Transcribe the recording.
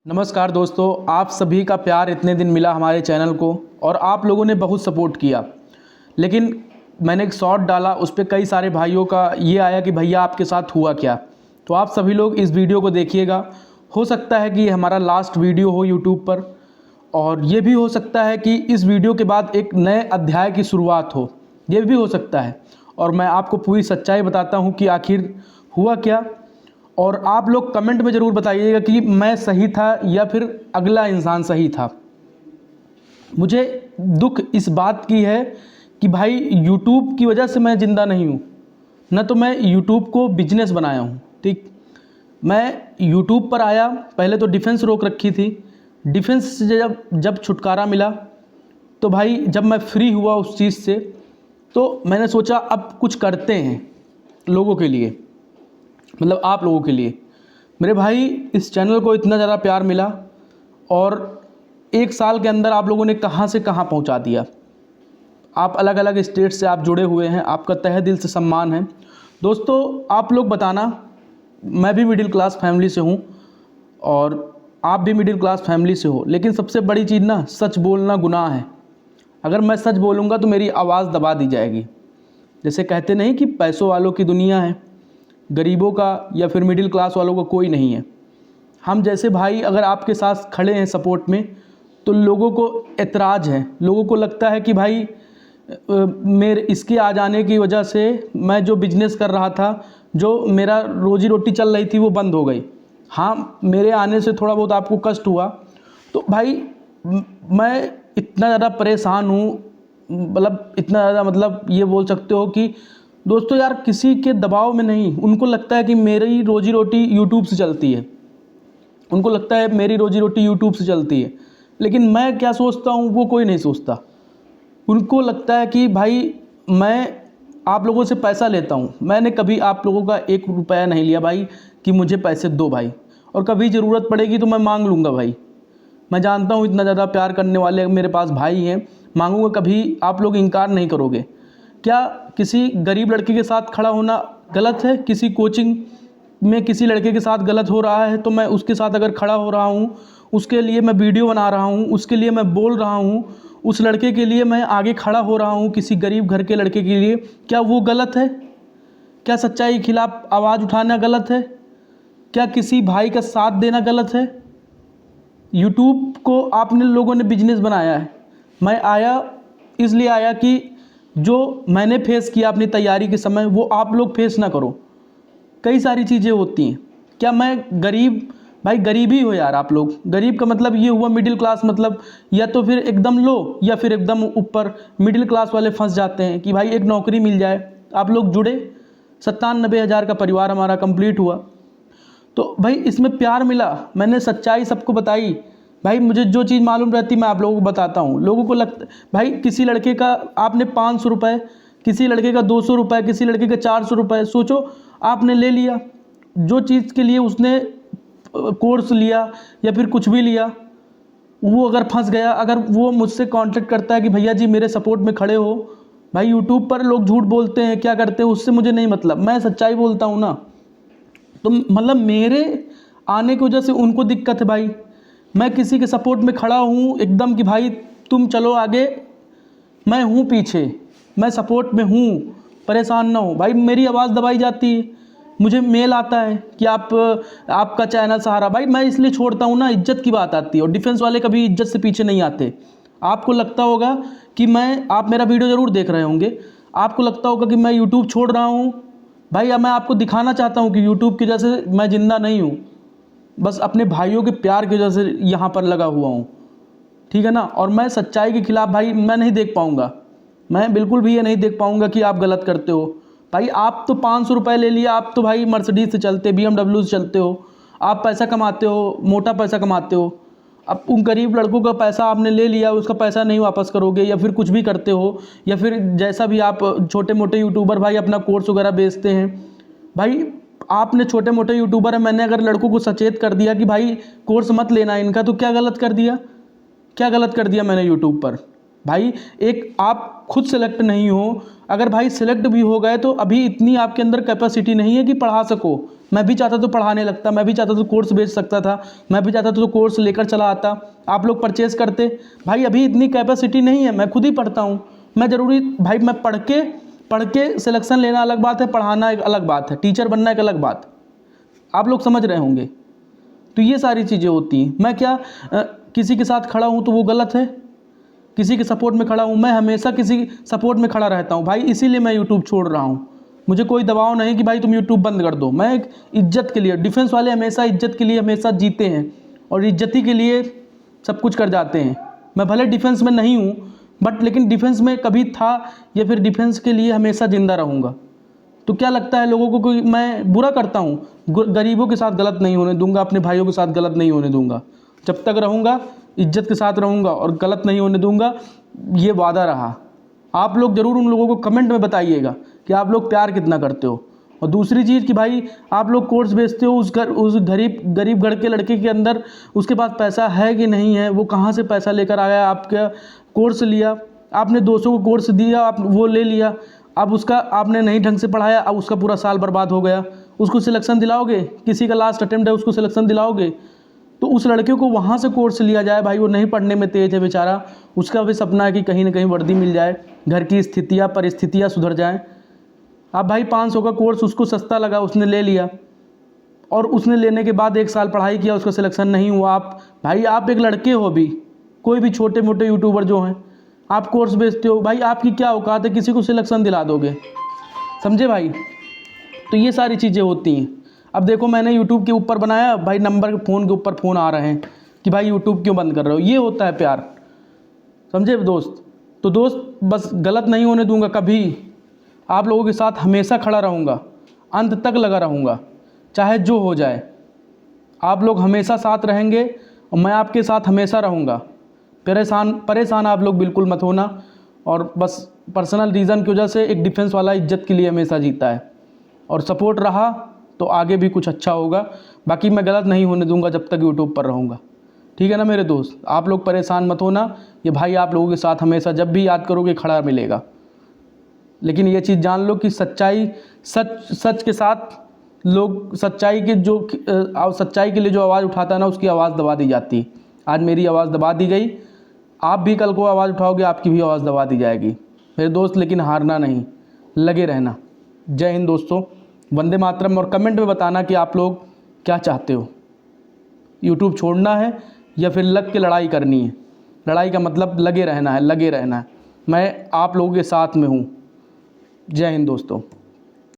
नमस्कार दोस्तों, आप सभी का प्यार इतने दिन मिला हमारे चैनल को और आप लोगों ने बहुत सपोर्ट किया। लेकिन मैंने एक शॉर्ट डाला, उस पर कई सारे भाइयों का ये आया कि भैया आपके साथ हुआ क्या। तो आप सभी लोग इस वीडियो को देखिएगा। हो सकता है कि ये हमारा लास्ट वीडियो हो यूट्यूब पर, और ये भी हो सकता है कि इस वीडियो के बाद एक नए अध्याय की शुरुआत हो, ये भी हो सकता है। और मैं आपको पूरी सच्चाई बताता हूँ कि आखिर हुआ क्या। और आप लोग कमेंट में ज़रूर बताइएगा कि मैं सही था या फिर अगला इंसान सही था। मुझे दुख इस बात की है कि भाई यूट्यूब की वजह से मैं ज़िंदा नहीं हूँ, न तो मैं यूट्यूब को बिजनेस बनाया हूँ। ठीक, मैं यूट्यूब पर आया, पहले तो डिफेंस रोक रखी थी। डिफेंस से जब छुटकारा मिला तो भाई जब मैं फ्री हुआ उस चीज़ से, तो मैंने सोचा अब कुछ करते हैं लोगों के लिए, मतलब आप लोगों के लिए। मेरे भाई इस चैनल को इतना ज़्यादा प्यार मिला और एक साल के अंदर आप लोगों ने कहाँ से कहाँ पहुँचा दिया। आप अलग अलग स्टेट से आप जुड़े हुए हैं, आपका तहे दिल से सम्मान है। दोस्तों आप लोग बताना, मैं भी मिडिल क्लास फैमिली से हूँ और आप भी मिडिल क्लास फैमिली से हो, लेकिन सबसे बड़ी चीज़ ना, सच बोलना गुनाह है। अगर मैं सच बोलूँगा तो मेरी आवाज़ दबा दी जाएगी। जैसे कहते नहीं कि पैसों वालों की दुनिया है, गरीबों का या फिर मिडिल क्लास वालों का कोई नहीं है। हम जैसे भाई अगर आपके साथ खड़े हैं सपोर्ट में, तो लोगों को एतराज़ है, लोगों को लगता है कि भाई मेरे इसके आ जाने की वजह से मैं जो बिजनेस कर रहा था, जो मेरा रोजी रोटी चल रही थी, वो बंद हो गई। हाँ, मेरे आने से थोड़ा बहुत आपको कष्ट हुआ, तो भाई मैं इतना ज़्यादा परेशान हूँ, मतलब इतना ज़्यादा, मतलब ये बोल सकते हो कि दोस्तों यार किसी के दबाव में नहीं। उनको लगता है कि मेरी रोजी रोटी यूट्यूब से चलती है, उनको लगता है मेरी रोजी रोटी यूट्यूब से चलती है, लेकिन मैं क्या सोचता हूँ वो कोई नहीं सोचता। उनको लगता है कि भाई मैं आप लोगों से पैसा लेता हूँ। मैंने कभी आप लोगों का 1 रुपया नहीं लिया भाई कि मुझे पैसे दो भाई, और कभी ज़रूरत पड़ेगी तो मैं मांग लूँगा भाई। मैं जानता हूँ इतना ज़्यादा प्यार करने वाले मेरे पास भाई हैं, मांगूंगा कभी, आप लोग इनकार नहीं करोगे। क्या किसी गरीब लड़के के साथ खड़ा होना गलत है? किसी कोचिंग में किसी लड़के के साथ गलत हो रहा है तो मैं उसके साथ अगर खड़ा हो रहा हूँ, उसके लिए मैं वीडियो बना रहा हूँ, उसके लिए मैं बोल रहा हूँ, उस लड़के के लिए मैं आगे खड़ा हो रहा हूँ, किसी गरीब घर के लड़के के लिए, क्या वो गलत है? क्या सच्चाई के खिलाफ आवाज़ उठाना गलत है? क्या किसी भाई का साथ देना गलत है? यूट्यूब को आपने लोगों ने बिजनेस बनाया है। मैं आया इसलिए आया कि जो मैंने फेस किया अपनी तैयारी के समय, वो आप लोग फेस ना करो। कई सारी चीज़ें होती हैं। क्या मैं गरीब, भाई गरीब ही हो यार आप लोग। गरीब का मतलब ये हुआ मिडिल क्लास, मतलब या तो फिर एकदम लो या फिर एकदम ऊपर। मिडिल क्लास वाले फंस जाते हैं कि भाई एक नौकरी मिल जाए। आप लोग जुड़े, 97,000 का परिवार हमारा कंप्लीट हुआ। तो भाई इसमें प्यार मिला, मैंने सच्चाई सबको बताई। भाई मुझे जो चीज़ मालूम रहती मैं आप लोगों को बताता हूँ। लोगों को लगता भाई किसी लड़के का आपने 500 रुपये, किसी लड़के का 200 रुपये, किसी लड़के का 400 रुपये, सोचो आपने ले लिया। जो चीज़ के लिए उसने कोर्स लिया या फिर कुछ भी लिया, वो अगर फंस गया, अगर वो मुझसे कांटेक्ट करता है कि भैया जी मेरे सपोर्ट में खड़े हो, भाई यूट्यूब पर लोग झूठ बोलते हैं, क्या करते हैं, उससे मुझे नहीं मतलब, मैं सच्चाई बोलता हूँ ना। तो मतलब मेरे आने की वजह से उनको दिक्कत है भाई। मैं किसी के सपोर्ट में खड़ा हूँ एकदम कि भाई तुम चलो आगे, मैं हूँ पीछे, मैं सपोर्ट में हूँ, परेशान ना हो। भाई मेरी आवाज़ दबाई जाती है, मुझे मेल आता है कि आपका चैनल सहारा। भाई मैं इसलिए छोड़ता हूँ ना, इज्जत की बात आती है, और डिफेंस वाले कभी इज्जत से पीछे नहीं आते। आपको लगता होगा कि आप मेरा वीडियो ज़रूर देख रहे होंगे, आपको लगता होगा कि मैं यूट्यूब छोड़ रहा हूँ। भाई अब मैं आपको दिखाना चाहता हूँ कि यूट्यूब की वजह से मैं ज़िंदा नहीं हूँ, बस अपने भाइयों के प्यार की वजह से यहाँ पर लगा हुआ हूँ, ठीक है ना। और मैं सच्चाई के खिलाफ भाई मैं नहीं देख पाऊँगा, मैं बिल्कुल भी ये नहीं देख पाऊँगा कि आप गलत करते हो। भाई आप तो 500 रुपये ले लिया, आप तो भाई मर्सिडीज से चलते, BMW से चलते हो, आप पैसा कमाते हो, मोटा पैसा कमाते हो। अब उन गरीब लड़कों का पैसा आपने ले लिया, उसका पैसा नहीं वापस करोगे, या फिर कुछ भी करते हो, या फिर जैसा भी आप छोटे मोटे यूट्यूबर भाई अपना कोर्स वगैरह बेचते हैं। भाई आपने छोटे मोटे यूट्यूबर है, मैंने अगर लड़कों को सचेत कर दिया कि भाई कोर्स मत लेना इनका, तो क्या गलत कर दिया? क्या गलत कर दिया मैंने यूट्यूब पर? भाई एक आप खुद सेलेक्ट नहीं हो, अगर भाई सिलेक्ट भी हो गए तो अभी इतनी आपके अंदर कैपेसिटी नहीं है कि पढ़ा सको। मैं भी चाहता तो पढ़ाने लगता, मैं भी चाहता तो कोर्स बेच सकता था, मैं भी चाहता तो कोर्स लेकर चला आता, आप लोग परचेज़ करते। भाई अभी इतनी कैपेसिटी नहीं है, मैं खुद ही पढ़ता हूँ। मैं ज़रूरी भाई मैं पढ़ के सिलेक्शन लेना अलग बात है, पढ़ाना एक अलग बात है, टीचर बनना एक अलग बात है। आप लोग समझ रहे होंगे। तो ये सारी चीज़ें होती हैं। मैं क्या किसी के साथ खड़ा हूँ तो वो गलत है? किसी के सपोर्ट में खड़ा हूँ? मैं हमेशा किसी सपोर्ट में खड़ा रहता हूँ भाई, इसीलिए मैं यूट्यूब छोड़ रहा हूँ। मुझे कोई दबाव नहीं कि भाई तुम यूट्यूब बंद कर दो। मैं एक इज्जत के लिए, डिफेंस वाले हमेशा इज्जत के लिए हमेशा जीते हैं और इज्जती के लिए सब कुछ कर जाते हैं। मैं भले डिफेंस में नहीं हूँ बट लेकिन डिफेंस में कभी था या फिर डिफेंस के लिए हमेशा ज़िंदा रहूँगा। तो क्या लगता है लोगों को कि मैं बुरा करता हूँ? गरीबों के साथ गलत नहीं होने दूंगा, अपने भाइयों के साथ गलत नहीं होने दूंगा। जब तक रहूँगा इज्जत के साथ रहूँगा और गलत नहीं होने दूंगा, ये वादा रहा। आप लोग ज़रूर उन लोगों को कमेंट में बताइएगा कि आप लोग प्यार कितना करते हो। और दूसरी चीज़ कि भाई आप लोग कोर्स बेचते हो, उस गरीब घर के लड़के के अंदर उसके पास पैसा है कि नहीं है, वो कहाँ से पैसा लेकर आया, आपका कोर्स लिया, आपने 200 को कोर्स दिया, आप वो ले लिया, अब उसका आपने नहीं ढंग से पढ़ाया, अब उसका पूरा साल बर्बाद हो गया। उसको सिलेक्शन दिलाओगे? किसी का लास्ट अटेम्प्ट है उसको सिलेक्शन दिलाओगे? तो उस लड़के को वहाँ से कोर्स लिया जाए। भाई वो नहीं पढ़ने में तेज है बेचारा, उसका भी सपना है कि कहीं ना कहीं वर्दी मिल जाए, घर की स्थितियाँ परिस्थितियाँ सुधर जाएँ। अब भाई 500 का कोर्स उसको सस्ता लगा, उसने ले लिया और उसने लेने के बाद 1 साल पढ़ाई किया, उसका सिलेक्शन नहीं हुआ। आप एक लड़के हो, भी कोई भी छोटे मोटे यूट्यूबर जो हैं, आप कोर्स बेचते हो, भाई आपकी क्या औकात है किसी को सिलेक्शन दिला दोगे? समझे भाई? तो ये सारी चीज़ें होती हैं। अब देखो मैंने यूट्यूब के ऊपर बनाया, भाई नंबर फ़ोन के ऊपर फ़ोन आ रहे हैं कि भाई यूट्यूब क्यों बंद कर रहे हो। ये होता है प्यार, समझे दोस्त? तो दोस्त बस गलत नहीं होने दूंगा कभी, आप लोगों के साथ हमेशा खड़ा रहूँगा, अंत तक लगा रहूँगा, चाहे जो हो जाए। आप लोग हमेशा साथ रहेंगे और मैं आपके साथ हमेशा रहूँगा। परेशान आप लोग बिल्कुल मत होना। और बस पर्सनल रीज़न की वजह से एक डिफेंस वाला इज्जत के लिए हमेशा जीता है और सपोर्ट रहा तो आगे भी कुछ अच्छा होगा। बाकी मैं गलत नहीं होने दूंगा जब तक यूट्यूब पर रहूँगा। ठीक है ना मेरे दोस्त? आप लोग परेशान मत होना, ये भाई आप लोगों के साथ हमेशा जब भी याद करोगे खड़ा मिलेगा। लेकिन ये चीज़ जान लो कि सच के साथ लोग सच्चाई के लिए जो आवाज़ उठाता है ना, उसकी आवाज़ दबा दी जाती है। आज मेरी आवाज़ दबा दी गई, आप भी कल को आवाज़ उठाओगे, आपकी भी आवाज़ दबा दी जाएगी मेरे दोस्त। लेकिन हारना नहीं, लगे रहना। जय हिंद दोस्तों, वंदे मातरम। और कमेंट में बताना कि आप लोग क्या चाहते हो, यूट्यूब छोड़ना है या फिर लग के लड़ाई करनी है। लड़ाई का मतलब लगे रहना है, लगे रहना है। मैं आप लोगों के साथ में हूँ। जय हिंद दोस्तों।